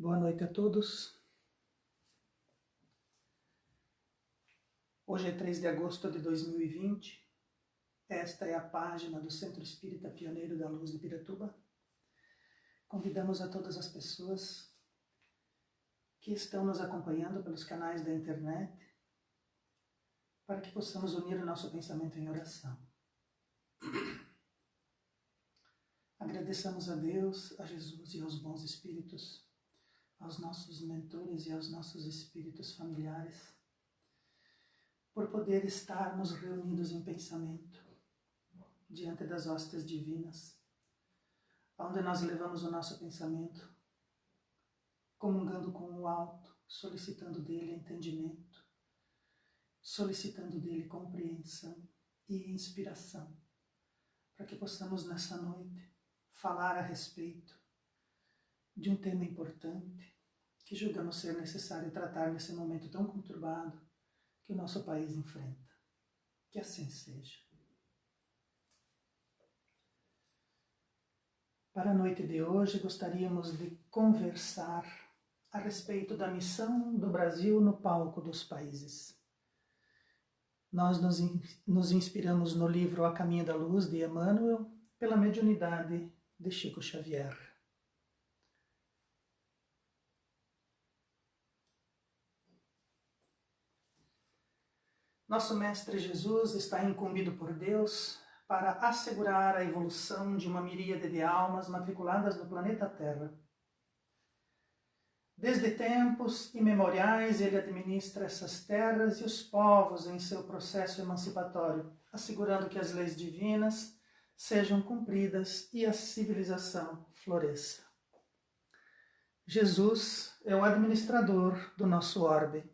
Boa noite a todos. Hoje é 3 de agosto de 2020. Esta é a página do Centro Espírita Pioneiro da Luz de Piratuba. Convidamos a todas as pessoas que estão nos acompanhando pelos canais da internet para que possamos unir o nosso pensamento em oração. Agradeçamos a Deus, a Jesus e aos bons espíritos, aos nossos mentores e aos nossos espíritos familiares, por poder estarmos reunidos em pensamento, diante das hostes divinas, onde nós levamos o nosso pensamento, comungando com o alto, solicitando dele entendimento, solicitando dele compreensão e inspiração, para que possamos nessa noite falar a respeito de um tema importante que julgamos ser necessário tratar nesse momento tão conturbado que o nosso país enfrenta. Que assim seja. Para a noite de hoje, gostaríamos de conversar a respeito da missão do Brasil no palco dos países. Nós nos inspiramos no livro A Caminho da Luz, de Emmanuel, pela mediunidade de Chico Xavier. Nosso Mestre Jesus está incumbido por Deus para assegurar a evolução de uma miríade de almas matriculadas no planeta Terra. Desde tempos imemoriais, ele administra essas terras e os povos em seu processo emancipatório, assegurando que as leis divinas sejam cumpridas e a civilização floresça. Jesus é o administrador do nosso orbe.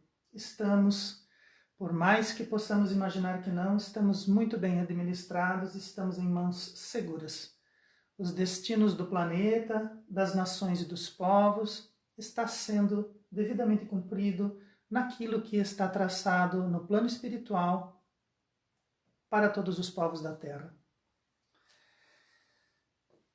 Por mais que possamos imaginar que não, estamos muito bem administrados, estamos em mãos seguras. Os destinos do planeta, das nações e dos povos está sendo devidamente cumprido naquilo que está traçado no plano espiritual para todos os povos da Terra.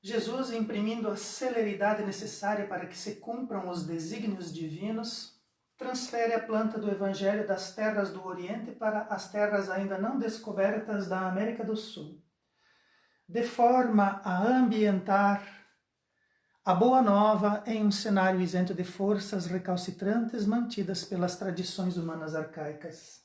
Jesus, imprimindo a celeridade necessária para que se cumpram os desígnios divinos, transfere a planta do Evangelho das terras do Oriente para as terras ainda não descobertas da América do Sul, de forma a ambientar a Boa Nova em um cenário isento de forças recalcitrantes mantidas pelas tradições humanas arcaicas.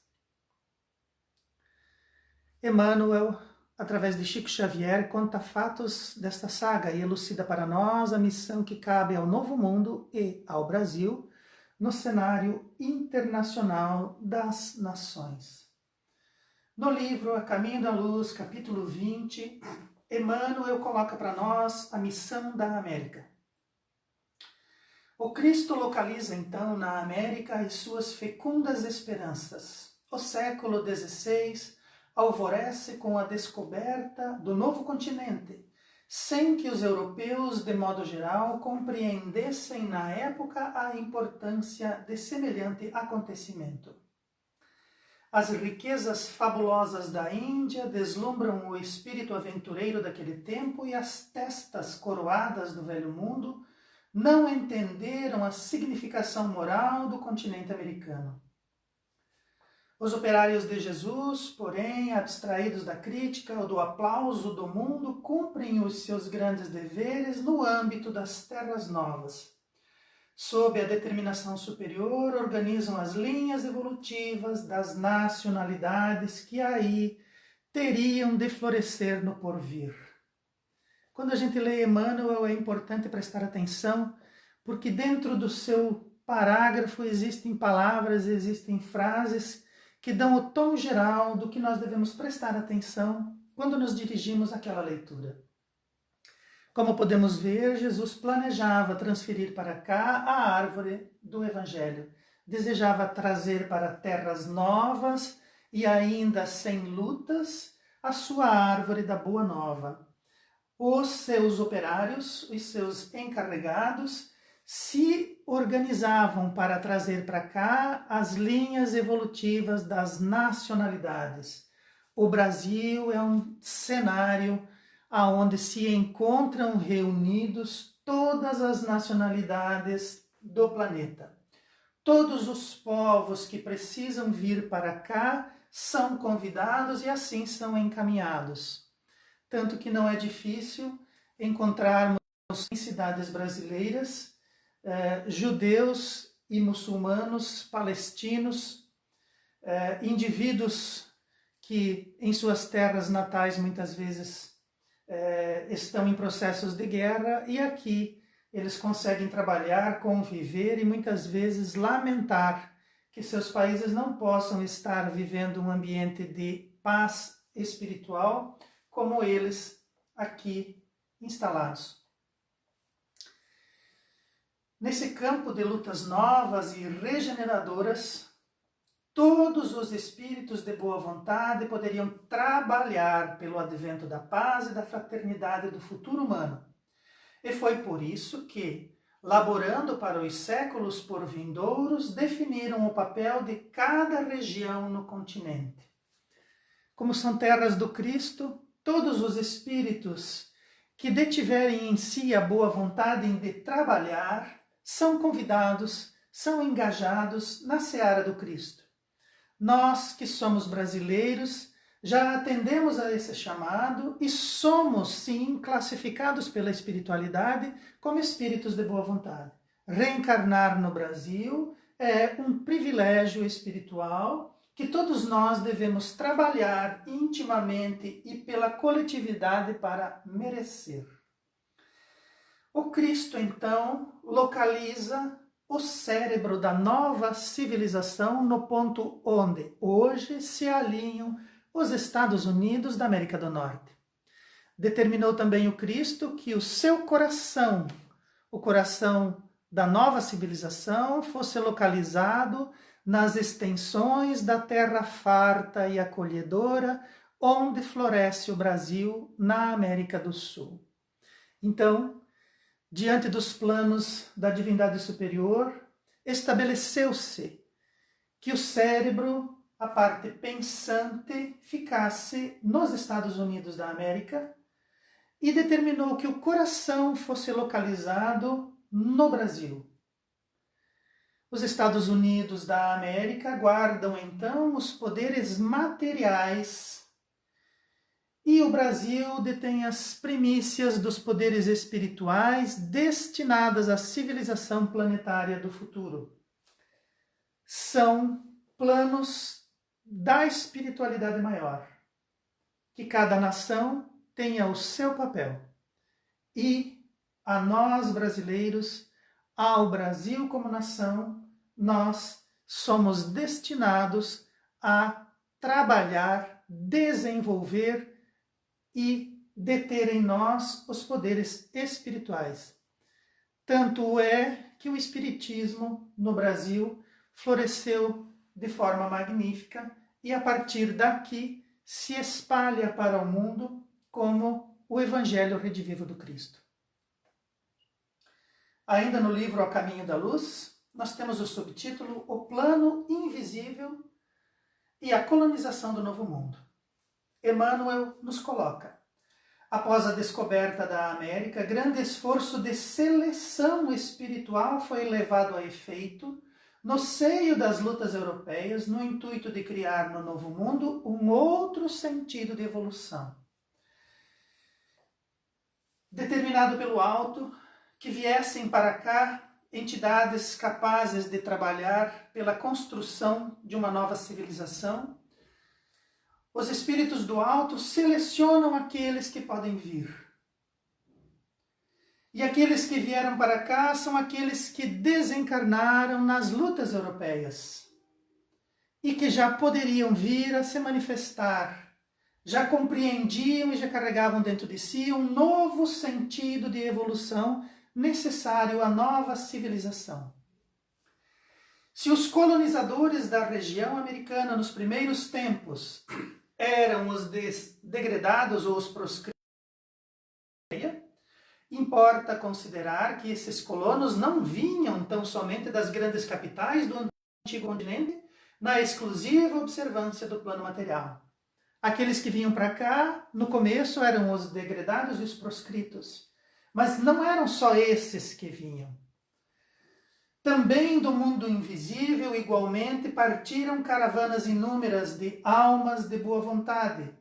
Emmanuel, através de Chico Xavier, conta fatos desta saga e elucida para nós a missão que cabe ao Novo Mundo e ao Brasil no cenário internacional das nações. No livro A Caminho da Luz, capítulo 20, Emmanuel coloca para nós a missão da América. O Cristo localiza então na América as suas fecundas esperanças. O século XVI alvorece com a descoberta do novo continente, sem que os europeus, de modo geral, compreendessem na época a importância de semelhante acontecimento. As riquezas fabulosas da Índia deslumbram o espírito aventureiro daquele tempo e as testas coroadas do velho mundo não entenderam a significação moral do continente americano. Os operários de Jesus, porém, abstraídos da crítica ou do aplauso do mundo, cumprem os seus grandes deveres no âmbito das terras novas. Sob a determinação superior, organizam as linhas evolutivas das nacionalidades que aí teriam de florescer no porvir. Quando a gente lê Emmanuel, é importante prestar atenção, porque dentro do seu parágrafo existem palavras, existem frases que dão o tom geral do que nós devemos prestar atenção quando nos dirigimos àquela leitura. Como podemos ver, Jesus planejava transferir para cá a árvore do Evangelho. Desejava trazer para terras novas e ainda sem lutas a sua árvore da Boa Nova. Os seus operários, os seus encarregados, se organizavam para trazer para cá as linhas evolutivas das nacionalidades. O Brasil é um cenário onde se encontram reunidos todas as nacionalidades do planeta. Todos os povos que precisam vir para cá são convidados e assim são encaminhados. Tanto que não é difícil encontrarmos em cidades brasileiras judeus e muçulmanos, palestinos, indivíduos que em suas terras natais muitas vezes estão em processos de guerra e aqui eles conseguem trabalhar, conviver e muitas vezes lamentar que seus países não possam estar vivendo um ambiente de paz espiritual como eles aqui instalados. Nesse campo de lutas novas e regeneradoras, todos os espíritos de boa vontade poderiam trabalhar pelo advento da paz e da fraternidade do futuro humano. E foi por isso que, laborando para os séculos por vindouros, definiram o papel de cada região no continente. Como são terras do Cristo, todos os espíritos que detiverem em si a boa vontade de trabalhar são convidados, são engajados na seara do Cristo. Nós que somos brasileiros já atendemos a esse chamado e somos, sim, classificados pela espiritualidade como espíritos de boa vontade. Reencarnar no Brasil é um privilégio espiritual que todos nós devemos trabalhar intimamente e pela coletividade para merecer. O Cristo, então, localiza o cérebro da nova civilização no ponto onde hoje se alinham os Estados Unidos da América do Norte. Determinou também o Cristo que o seu coração, o coração da nova civilização, fosse localizado nas extensões da terra farta e acolhedora, onde floresce o Brasil, na América do Sul. Então, diante dos planos da divindade superior, estabeleceu-se que o cérebro, a parte pensante, ficasse nos Estados Unidos da América e determinou que o coração fosse localizado no Brasil. Os Estados Unidos da América guardam então os poderes materiais e o Brasil detém as primícias dos poderes espirituais destinadas à civilização planetária do futuro. São planos da espiritualidade maior. Que cada nação tenha o seu papel. E a nós, brasileiros, ao Brasil como nação, nós somos destinados a trabalhar, desenvolver e deter em nós os poderes espirituais. Tanto é que o espiritismo no Brasil floresceu de forma magnífica e a partir daqui se espalha para o mundo como o Evangelho Redivivo do Cristo. Ainda no livro A Caminho da Luz, nós temos o subtítulo O Plano Invisível e a Colonização do Novo Mundo. Emmanuel nos coloca: após a descoberta da América, grande esforço de seleção espiritual foi levado a efeito no seio das lutas europeias, no intuito de criar no Novo Mundo um outro sentido de evolução. Determinado pelo alto, que viessem para cá entidades capazes de trabalhar pela construção de uma nova civilização, os espíritos do alto selecionam aqueles que podem vir. E aqueles que vieram para cá são aqueles que desencarnaram nas lutas europeias e que já poderiam vir a se manifestar, já compreendiam e já carregavam dentro de si um novo sentido de evolução necessário à nova civilização. Se os colonizadores da região americana nos primeiros tempos eram os degredados ou os proscritos, importa considerar que esses colonos não vinham tão somente das grandes capitais do antigo continente na exclusiva observância do plano material. Aqueles que vinham para cá, no começo, eram os degredados e os proscritos. Mas não eram só esses que vinham. Também do mundo invisível, igualmente, partiram caravanas inúmeras de almas de boa vontade,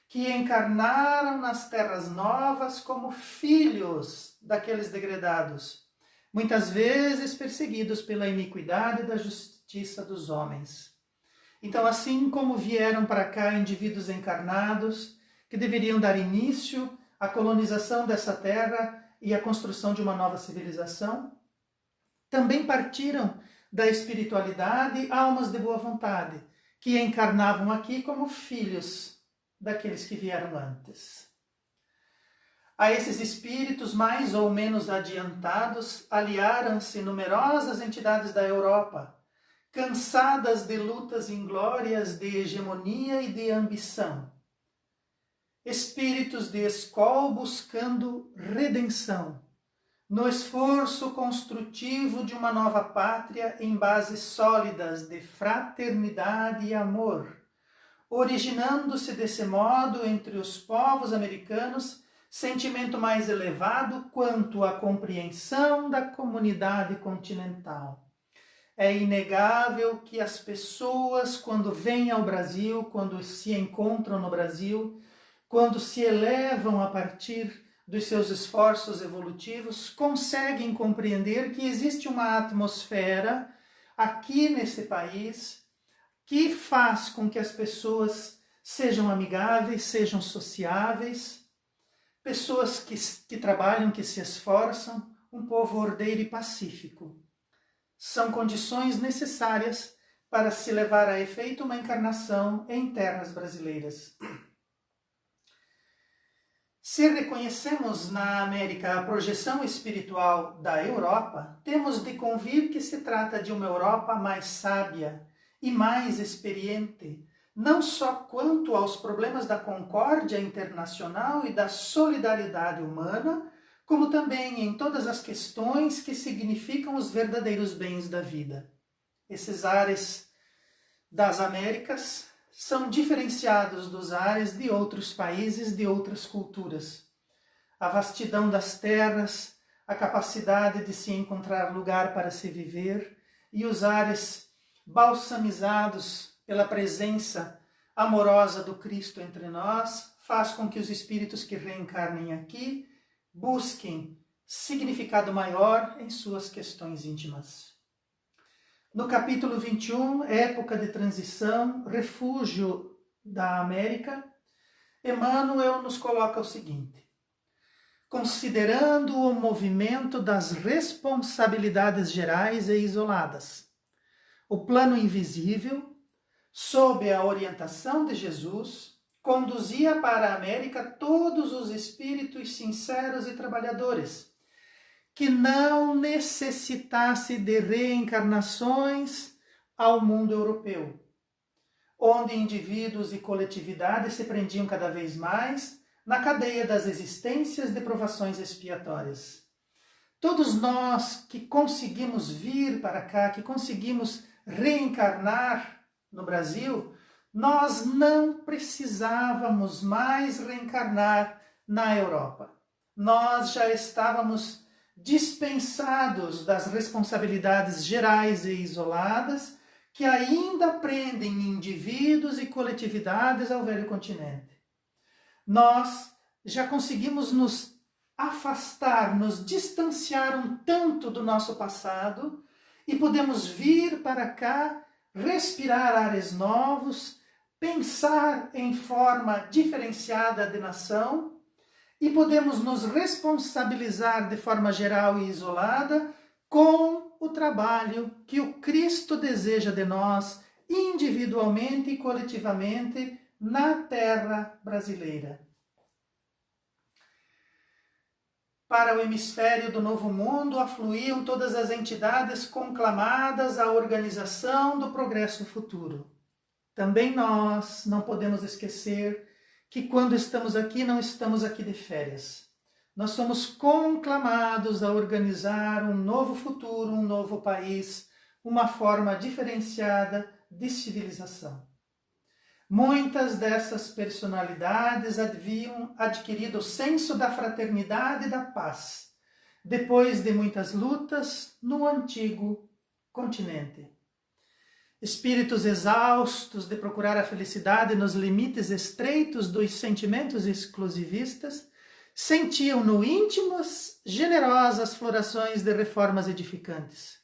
que encarnaram nas terras novas como filhos daqueles degredados, muitas vezes perseguidos pela iniquidade da justiça dos homens. Então, assim como vieram para cá indivíduos encarnados, que deveriam dar início à colonização dessa terra e à construção de uma nova civilização, também partiram da espiritualidade almas de boa vontade, que encarnavam aqui como filhos daqueles que vieram antes. A esses espíritos mais ou menos adiantados aliaram-se numerosas entidades da Europa, cansadas de lutas inglórias de hegemonia e de ambição. Espíritos de escol buscando redenção, no esforço construtivo de uma nova pátria em bases sólidas de fraternidade e amor, originando-se desse modo entre os povos americanos sentimento mais elevado quanto à compreensão da comunidade continental. É inegável que as pessoas, quando vêm ao Brasil, quando se encontram no Brasil, quando se elevam a partir dos seus esforços evolutivos, conseguem compreender que existe uma atmosfera aqui nesse país que faz com que as pessoas sejam amigáveis, sejam sociáveis, pessoas que trabalham, que se esforçam, um povo ordeiro e pacífico. São condições necessárias para se levar a efeito uma encarnação em terras brasileiras. Se reconhecemos na América a projeção espiritual da Europa, temos de convir que se trata de uma Europa mais sábia e mais experiente, não só quanto aos problemas da concórdia internacional e da solidariedade humana, como também em todas as questões que significam os verdadeiros bens da vida. Esses ares das Américas são diferenciados dos ares de outros países, de outras culturas. A vastidão das terras, a capacidade de se encontrar lugar para se viver e os ares balsamizados pela presença amorosa do Cristo entre nós, faz com que os espíritos que reencarnem aqui busquem significado maior em suas questões íntimas. No capítulo 21, Época de Transição, Refúgio da América, Emmanuel nos coloca o seguinte: considerando o movimento das responsabilidades gerais e isoladas, o plano invisível, sob a orientação de Jesus, conduzia para a América todos os espíritos sinceros e trabalhadores, que não necessitasse de reencarnações ao mundo europeu, onde indivíduos e coletividades se prendiam cada vez mais na cadeia das existências de provações expiatórias. Todos nós que conseguimos vir para cá, que conseguimos reencarnar no Brasil, nós não precisávamos mais reencarnar na Europa. Nós já estávamos dispensados das responsabilidades gerais e isoladas que ainda prendem indivíduos e coletividades ao velho continente. Nós já conseguimos nos afastar, nos distanciar um tanto do nosso passado e podemos vir para cá, respirar ares novos, pensar em forma diferenciada de nação e podemos nos responsabilizar de forma geral e isolada com o trabalho que o Cristo deseja de nós, individualmente e coletivamente, na terra brasileira. Para o hemisfério do Novo Mundo afluíam todas as entidades conclamadas à organização do progresso futuro. Também nós não podemos esquecer que quando estamos aqui, não estamos aqui de férias. Nós somos conclamados a organizar um novo futuro, um novo país, uma forma diferenciada de civilização. Muitas dessas personalidades haviam adquirido o senso da fraternidade e da paz, depois de muitas lutas no antigo continente. Espíritos exaustos de procurar a felicidade nos limites estreitos dos sentimentos exclusivistas, sentiam no íntimo as generosas florações de reformas edificantes,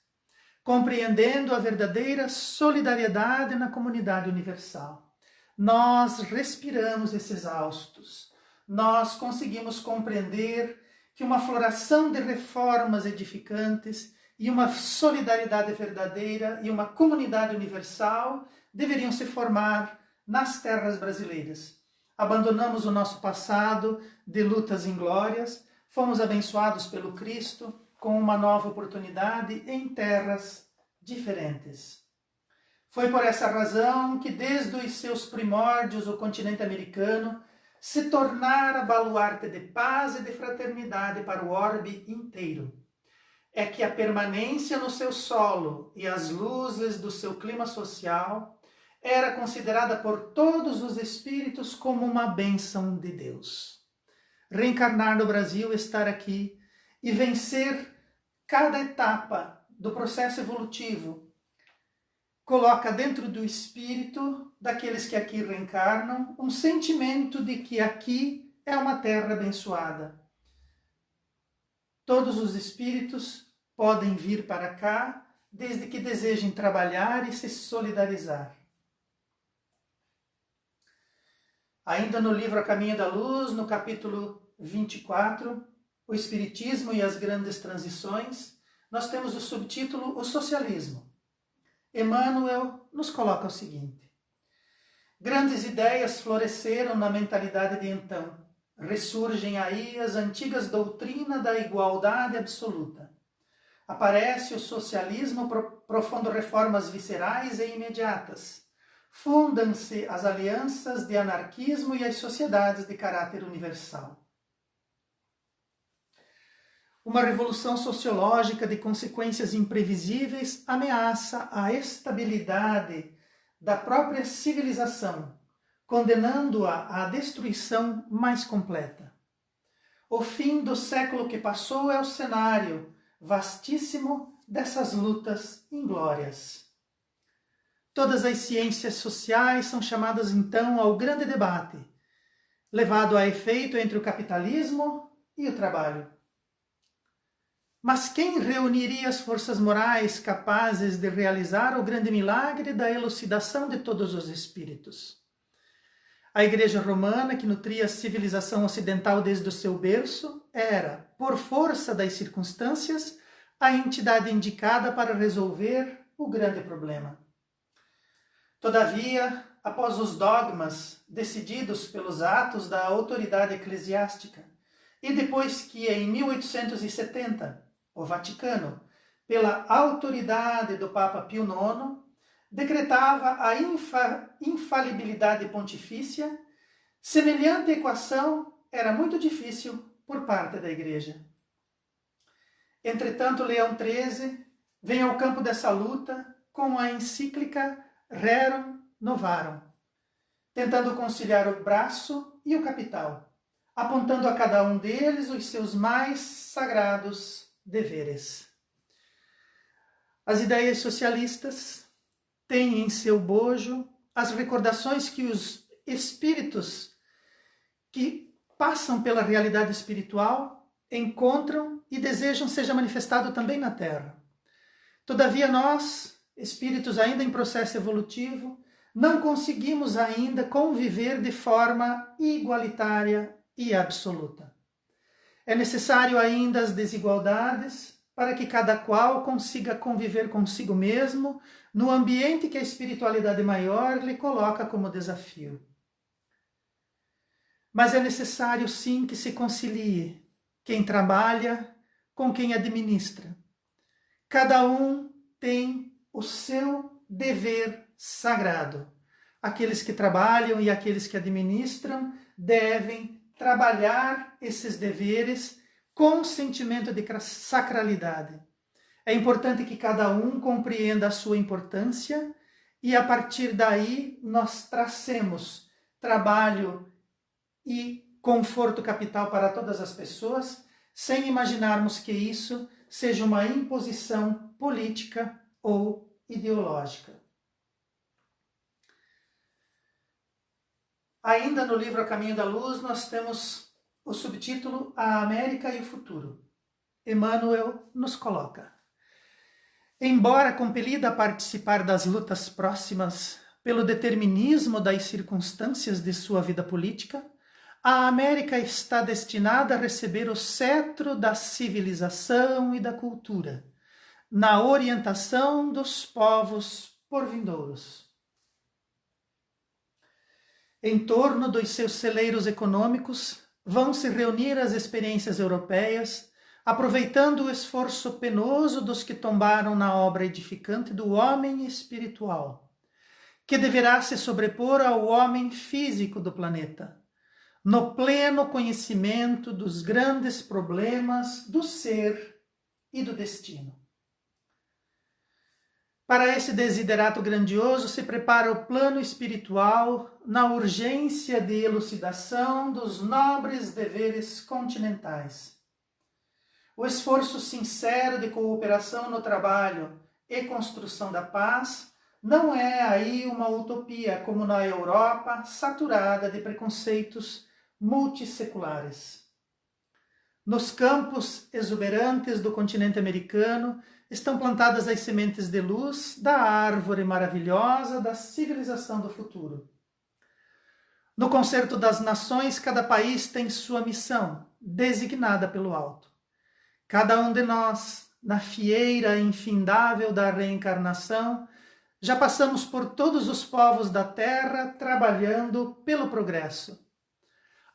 compreendendo a verdadeira solidariedade na comunidade universal. Nós respiramos esses exaustos, nós conseguimos compreender que uma floração de reformas edificantes e uma solidariedade verdadeira e uma comunidade universal deveriam se formar nas terras brasileiras. Abandonamos o nosso passado de lutas inglórias, fomos abençoados pelo Cristo com uma nova oportunidade em terras diferentes. Foi por essa razão que desde os seus primórdios o continente americano se tornara baluarte de paz e de fraternidade para o orbe inteiro. É que a permanência no seu solo e as luzes do seu clima social era considerada por todos os espíritos como uma bênção de Deus. Reencarnar no Brasil, estar aqui e vencer cada etapa do processo evolutivo coloca dentro do espírito daqueles que aqui reencarnam um sentimento de que aqui é uma terra abençoada. Todos os espíritos podem vir para cá desde que desejem trabalhar e se solidarizar. Ainda no livro A Caminho da Luz, no capítulo 24, O Espiritismo e as Grandes Transições, nós temos o subtítulo O Socialismo. Emmanuel nos coloca o seguinte: grandes ideias floresceram na mentalidade de então. Ressurgem aí as antigas doutrinas da igualdade absoluta. Aparece o socialismo propondo reformas viscerais e imediatas. Fundam-se as alianças de anarquismo e as sociedades de caráter universal. Uma revolução sociológica de consequências imprevisíveis ameaça a estabilidade da própria civilização, condenando-a à destruição mais completa. O fim do século que passou é o cenário vastíssimo dessas lutas inglórias. Todas as ciências sociais são chamadas então ao grande debate, levado a efeito entre o capitalismo e o trabalho. Mas quem reuniria as forças morais capazes de realizar o grande milagre da elucidação de todos os espíritos? A Igreja Romana, que nutria a civilização ocidental desde o seu berço, era, por força das circunstâncias, a entidade indicada para resolver o grande problema. Todavia, após os dogmas decididos pelos atos da autoridade eclesiástica, e depois que em 1870 o Vaticano, pela autoridade do Papa Pio IX, decretava a infalibilidade pontifícia, semelhante equação era muito difícil por parte da Igreja. Entretanto, Leão XIII vem ao campo dessa luta com a encíclica Rerum Novarum, tentando conciliar o braço e o capital, apontando a cada um deles os seus mais sagrados deveres. As ideias socialistas têm em seu bojo as recordações que os espíritos que passam pela realidade espiritual encontram e desejam seja manifestado também na Terra. Todavia nós, espíritos ainda em processo evolutivo, não conseguimos ainda conviver de forma igualitária e absoluta. É necessário ainda as desigualdades para que cada qual consiga conviver consigo mesmo no ambiente que a espiritualidade maior lhe coloca como desafio. Mas é necessário sim que se concilie quem trabalha com quem administra. Cada um tem o seu dever sagrado. Aqueles que trabalham e aqueles que administram devem trabalhar esses deveres com sentimento de sacralidade. É importante que cada um compreenda a sua importância e, a partir daí, nós tracemos trabalho e conforto capital para todas as pessoas, sem imaginarmos que isso seja uma imposição política ou ideológica. Ainda no livro A Caminho da Luz, nós temos o subtítulo A América e o Futuro. Emmanuel nos coloca: embora compelida a participar das lutas próximas pelo determinismo das circunstâncias de sua vida política, a América está destinada a receber o cetro da civilização e da cultura, na orientação dos povos por vindouros. Em torno dos seus celeiros econômicos vão se reunir as experiências europeias, aproveitando o esforço penoso dos que tombaram na obra edificante do homem espiritual, que deverá se sobrepor ao homem físico do planeta, no pleno conhecimento dos grandes problemas do ser e do destino. Para esse desiderato grandioso se prepara o plano espiritual na urgência de elucidação dos nobres deveres continentais. O esforço sincero de cooperação no trabalho e construção da paz não é aí uma utopia como na Europa saturada de preconceitos multisseculares. Nos campos exuberantes do continente americano estão plantadas as sementes de luz da árvore maravilhosa da civilização do futuro. No concerto das nações, cada país tem sua missão, designada pelo alto. Cada um de nós, na fieira infindável da reencarnação, já passamos por todos os povos da terra trabalhando pelo progresso.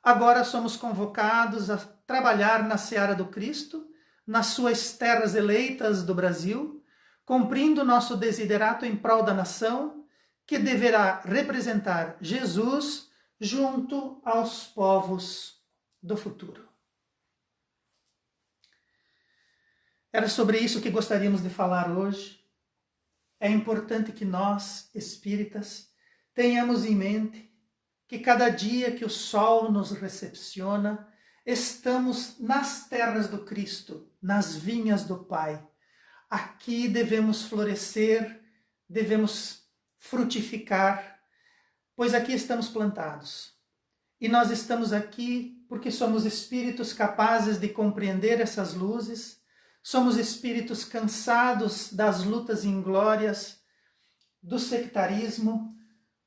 Agora somos convocados a trabalhar na seara do Cristo, nas suas terras eleitas do Brasil, cumprindo nosso desiderato em prol da nação, que deverá representar Jesus junto aos povos do futuro. Era sobre isso que gostaríamos de falar hoje. É importante que nós, espíritas, tenhamos em mente que cada dia que o sol nos recepciona, estamos nas terras do Cristo, nas vinhas do Pai. Aqui devemos florescer, devemos frutificar, pois aqui estamos plantados. E nós estamos aqui porque somos espíritos capazes de compreender essas luzes, somos espíritos cansados das lutas inglórias, do sectarismo,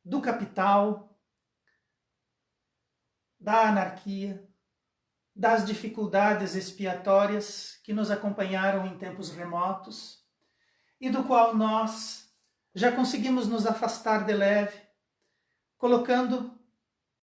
do capital, da anarquia, das dificuldades expiatórias que nos acompanharam em tempos remotos e do qual nós já conseguimos nos afastar de leve, colocando